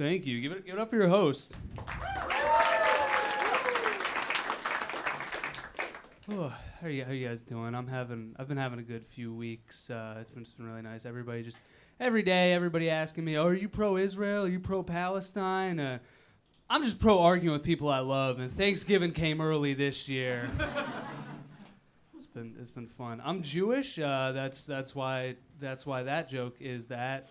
Thank you. Give it up for your host. Oh, how are you guys doing? I've been having a good few weeks. It's been really nice. Every day, everybody asking me, "Oh, are you pro-Israel? Are you pro-Palestine?" I'm just pro-arguing with people I love. And Thanksgiving came early this year. It's been fun. I'm Jewish. That's why that joke is that.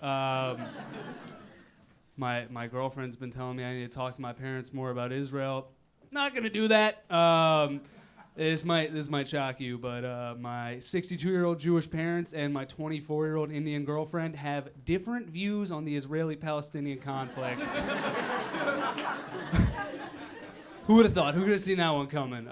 My girlfriend's been telling me I need to talk to my parents more about Israel. Not gonna do that. This might shock you, but my 62-year-old Jewish parents and my 24-year-old Indian girlfriend have different views on the Israeli-Palestinian conflict. Who would have thought? Who could have seen that one coming?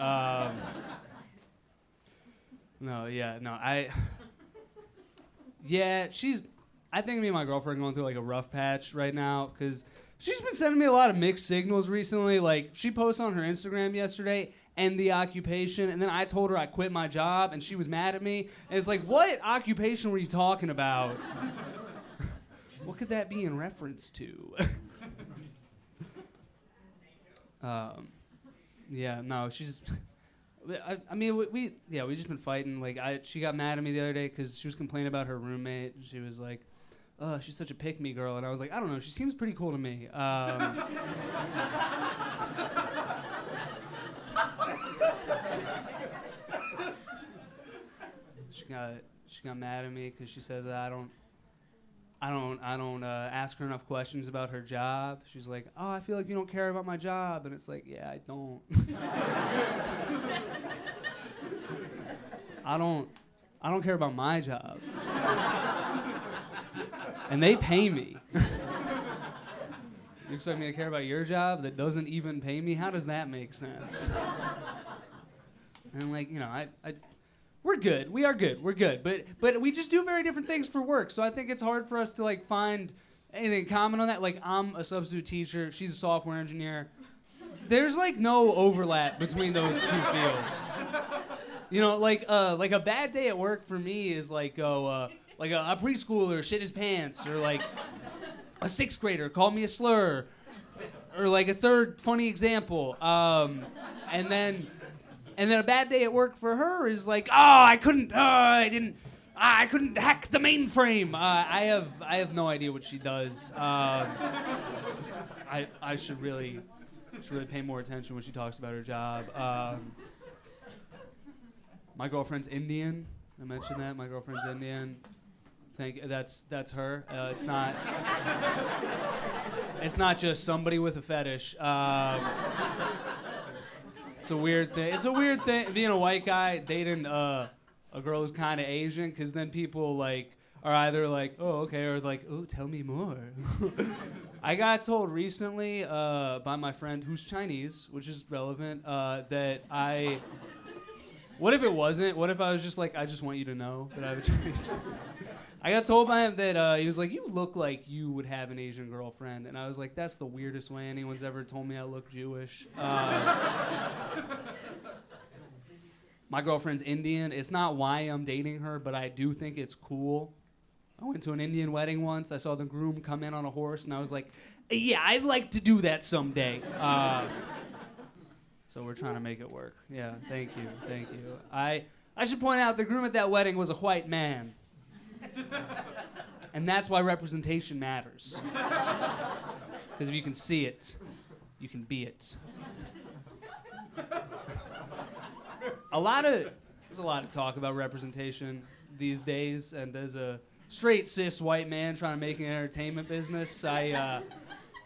I think me and my girlfriend are going through like a rough patch right now because she's been sending me a lot of mixed signals recently. Like she posted on her Instagram yesterday, "End the occupation," and then I told her I quit my job, and she was mad at me. And it's like, what occupation were you talking about? What could that be in reference to? She's. We just been fighting. Like she got mad at me the other day because she was complaining about her roommate. She was like, "Oh, she's such a pick-me girl," and I was like, "I don't know. She seems pretty cool to me." She got mad at me because she says I don't ask her enough questions about her job. She's like, "Oh, I feel like you don't care about my job," and it's like, yeah, I don't. I don't care about my job. And they pay me. You expect me to care about your job that doesn't even pay me? How does that make sense? And like, we're good. We are good. We're good. But we just do very different things for work. So I think it's hard for us to like find anything in common on that. Like I'm a substitute teacher. She's a software engineer. There's like no overlap between those two fields. Like a bad day at work for me is like a preschooler shit his pants, or like a sixth grader called me a slur, or like a third funny example. And then a bad day at work for her is like, I couldn't hack the mainframe. I have no idea what she does. I should really pay more attention when she talks about her job. My girlfriend's Indian. I mentioned that. My girlfriend's Indian. That's her. It's not just somebody with a fetish. It's a weird thing. It's a weird thing being a white guy dating a girl who's kind of Asian, because then people like are either like, "Oh, okay," or like, "Oh, tell me more." I got told recently by my friend who's Chinese, which is relevant, that what if it wasn't? What if I was just like, "I just want you to know that I have a Chinese friend." I got told by him that he was like, "You look like you would have an Asian girlfriend," and I was like, "That's the weirdest way anyone's ever told me I look Jewish." My girlfriend's Indian. It's not why I'm dating her, but I do think it's cool. I went to an Indian wedding once. I saw the groom come in on a horse, and I was like, "Yeah, I'd like to do that someday." So we're trying to make it work. Yeah, thank you. I should point out the groom at that wedding was a white man. And that's why representation matters. Because if you can see it, you can be it. There's a lot of talk about representation these days, and as a straight cis white man trying to make an entertainment business, I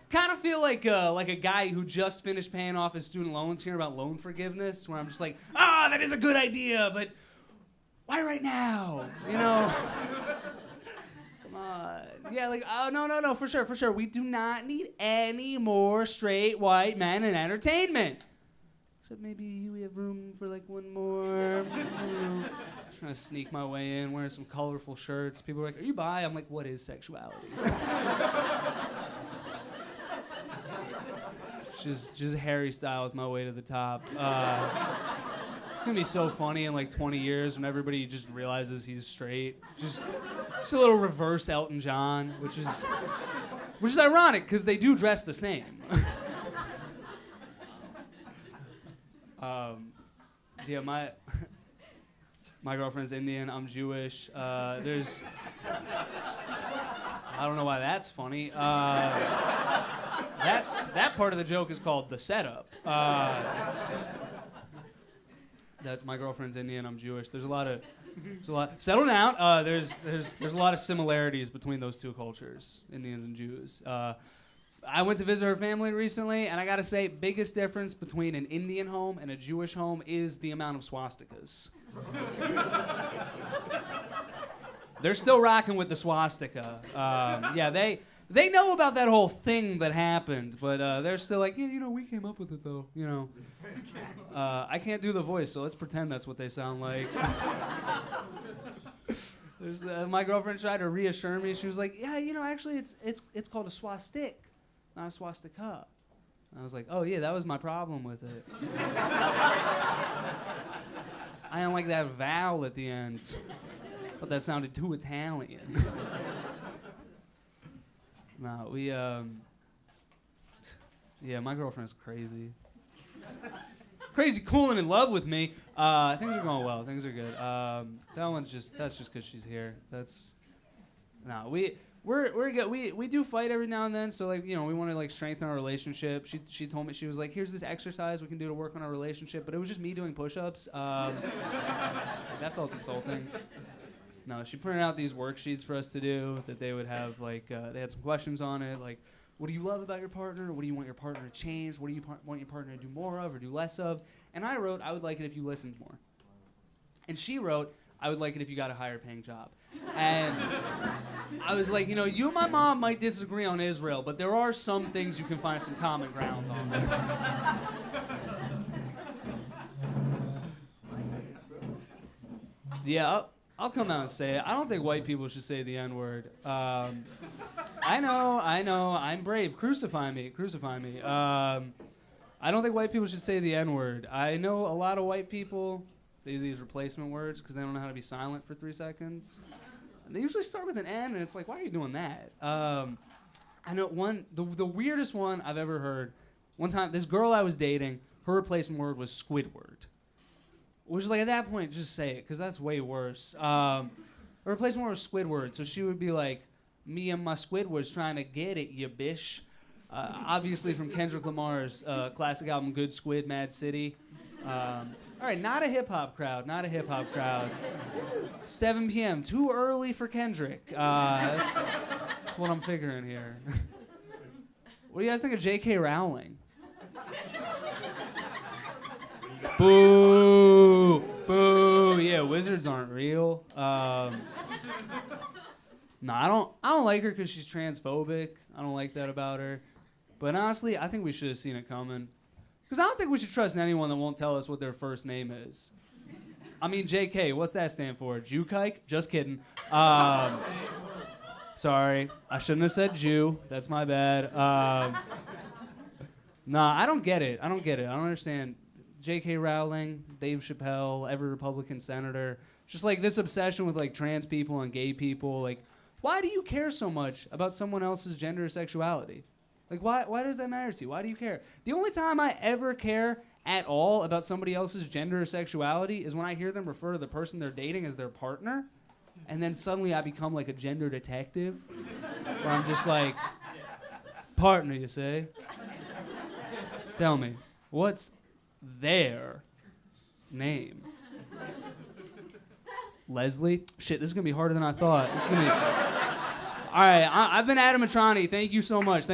kind of feel like a guy who just finished paying off his student loans hearing about loan forgiveness, where I'm just like, that is a good idea, but why right now? Come on. Yeah, like, no, for sure. We do not need any more straight white men in entertainment. Except maybe we have room for like one more. Trying to sneak my way in, wearing some colorful shirts. People are like, "Are you bi?" I'm like, "What is sexuality?" Just Harry Styles my way to the top. It's gonna be so funny in like 20 years when everybody just realizes he's straight. Just a little reverse Elton John, which is ironic because they do dress the same. Yeah, my girlfriend's Indian. I'm Jewish. I don't know why that's funny. That part of the joke is called the setup. That's my girlfriend's Indian. I'm Jewish. There's a lot. Settle down. There's a lot of similarities between those two cultures, Indians and Jews. I went to visit her family recently, and I gotta say, biggest difference between an Indian home and a Jewish home is the amount of swastikas. They're still rocking with the swastika. Yeah, they know about that whole thing that happened, but they're still like, yeah, we came up with it though, I can't do the voice, so let's pretend that's what they sound like. My girlfriend tried to reassure me. She was like, yeah, actually it's called a swastik, not a swastika. And I was like, oh yeah, that was my problem with it. I don't like that vowel at the end. But that sounded too Italian. No, yeah, my girlfriend's crazy. Crazy, cool, and in love with me. Things are going well. Things are good. That's just because she's here. We're good. We do fight every now and then. So we want to strengthen our relationship. She told me, she was like, here's this exercise we can do to work on our relationship. But it was just me doing push-ups. That felt insulting. No, she printed out these worksheets for us to do that they would have, they had some questions on it, like, what do you love about your partner? What do you want your partner to change? What do you want your partner to do more of or do less of? And I wrote, I would like it if you listened more. And she wrote, I would like it if you got a higher paying job. And I was like, you and my mom might disagree on Israel, but there are some things you can find some common ground on. Yeah, I'll come out and say it. I don't think white people should say the N-word. I know, I'm brave. Crucify me. I don't think white people should say the N-word. I know a lot of white people, they use these replacement words because they don't know how to be silent for 3 seconds. And they usually start with an N, and it's like, why are you doing that? I know the weirdest one I've ever heard. One time, this girl I was dating, her replacement word was Squidward. Which is at that point, just say it, because that's way worse. Her replacement word was Squidward, so she would be like, me and my Squidward's trying to get it, you bish. Obviously from Kendrick Lamar's classic album, Good Squid, Mad City. All right, not a hip-hop crowd. 7 p.m., too early for Kendrick. That's what I'm figuring here. What do you guys think of J.K. Rowling? Boo! Boo! Yeah, wizards aren't real. No, I don't like her because she's transphobic. I don't like that about her. But honestly, I think we should have seen it coming. Because I don't think we should trust anyone that won't tell us what their first name is. I mean, JK, what's that stand for? Jewkike? Just kidding. Sorry, I shouldn't have said Jew. That's my bad. Nah, I don't get it. I don't understand. J.K. Rowling, Dave Chappelle, every Republican senator. Just this obsession with trans people and gay people. Why do you care so much about someone else's gender or sexuality? Why does that matter to you? Why do you care? The only time I ever care at all about somebody else's gender or sexuality is when I hear them refer to the person they're dating as their partner, and then suddenly I become a gender detective, where I'm just partner, you say? Tell me, what's their name? Leslie? Shit, this is going to be harder than I thought. This is going to be... All right, I've been Adam Mitrani. Thank you so much.